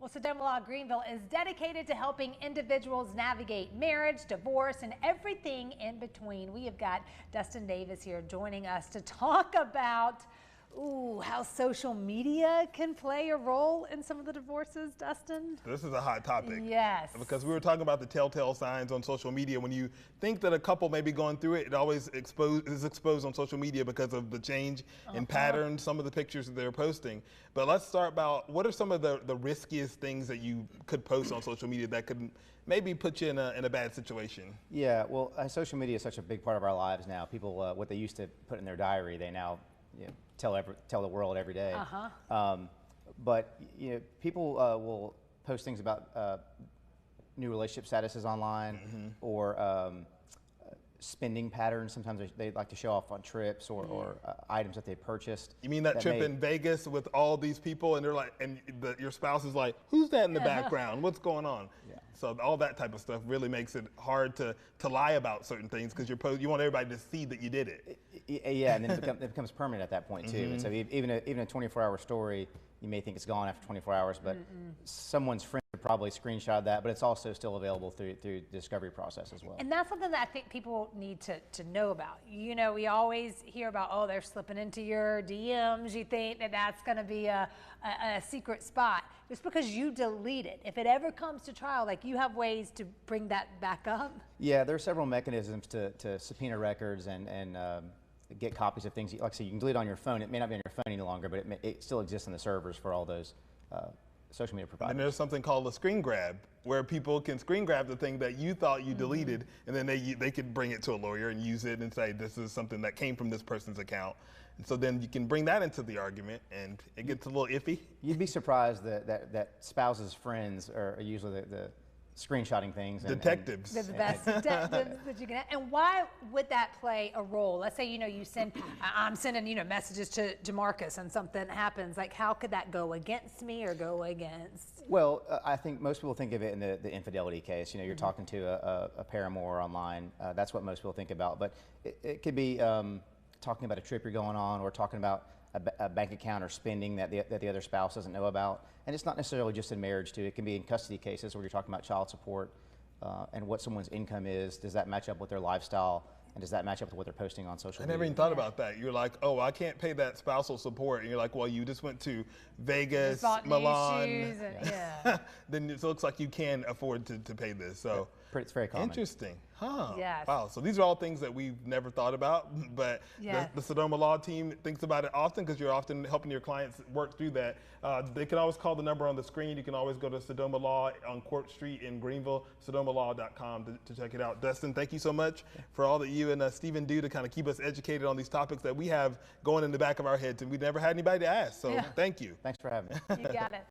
Well, Sodoma Law Greenville is dedicated to helping individuals navigate marriage, divorce, and everything in between. We have got Dustin Davis here joining us to talk about how social media can play a role in some of the divorces, Dustin. This is a hot topic. Yes. Because we were talking about the telltale signs on social media. When you think that a couple may be going through it, it always is exposed on social media because of the change in patterns, some of the pictures that they're posting. But let's start about what are some of the riskiest things that you could post on social media that could maybe put you in a bad situation? Yeah, well, social media is such a big part of our lives now. People, what they used to put in their diary, they now tell the world every day. But people will post things about new relationship statuses online, or spending patterns. Sometimes they like to show off on trips or items that they purchased. You mean that trip in Vegas with all these people, and they're like, and your spouse is like, who's that in the background? What's going on? Yeah. So all that type of stuff really makes it hard to lie about certain things because you want everybody to see that you did it. Yeah, and then it becomes permanent at that point too. And so even a 24-hour story, you may think it's gone after 24 hours, but someone's friend would probably screenshot that, but it's also still available through the discovery process as well. And that's something that I think people need to know about. You know, we always hear about, oh, they're slipping into your DMs. You think that that's going to be a secret spot. Just because you delete it, if it ever comes to trial, like, you have ways to bring that back up? Yeah, there are several mechanisms to subpoena records and get copies of things. Like I said, you can delete it on your phone. It may not be on your phone any longer, but it still exists in the servers for all those social media providers. And there's something called a screen grab, where people can screen grab the thing that you thought you deleted, and then they could bring it to a lawyer and use it and say, this is something that came from this person's account. And so then you can bring that into the argument, and it gets a little iffy. You'd be surprised that spouses' friends are usually the screenshotting things. Detectives. They're the best detectives that you can have. And why would that play a role? Let's say, you send, I'm sending, messages to Jamarcus and something happens. Like, how could that go against me or go against? Well, I think most people think of it in the infidelity case. You're talking to a paramour online. That's what most people think about. But it could be talking about a trip you're going on, or talking about a bank account or spending that the other spouse doesn't know about. And it's not necessarily just in marriage too. It can be in custody cases where you're talking about child support and what someone's income is. Does that match up with their lifestyle? And does that match up with what they're posting on social media? I never even thought about that. You're like, oh, I can't pay that spousal support. And you're like, well, you just went to Vegas, Milan. New shoes and, Then it looks like you can afford to pay this. So it's very common. Interesting. Huh. Yes. Wow. So these are all things that we've never thought about, but the Sodoma Law team thinks about it often, because you're often helping your clients work through that. They can always call the number on the screen. You can always go to Sodoma Law on Court Street in Greenville, sodomalaw.com to check it out. Dustin, thank you so much for all that you and Stephen do to kind of keep us educated on these topics that we have going in the back of our heads, and we've never had anybody to ask. So thank you. Thanks for having me. You got it.